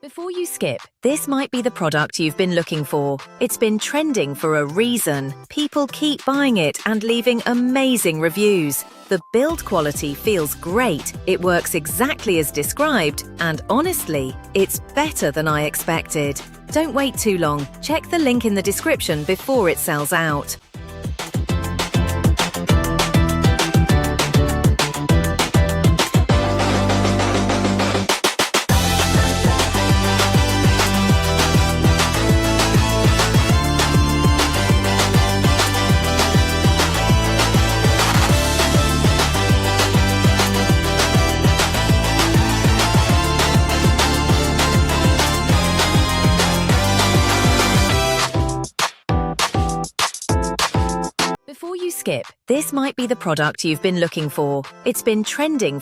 Before you skip, this might be the product you've been looking for. It's been trending for a reason. People keep buying it and leaving amazing reviews. The build quality feels great, it works exactly as described, and honestly, it's better than I expected. Don't wait too long. Check the link in the description before it sells out. Before you skip, this might be the product you've been looking for. It's been trending for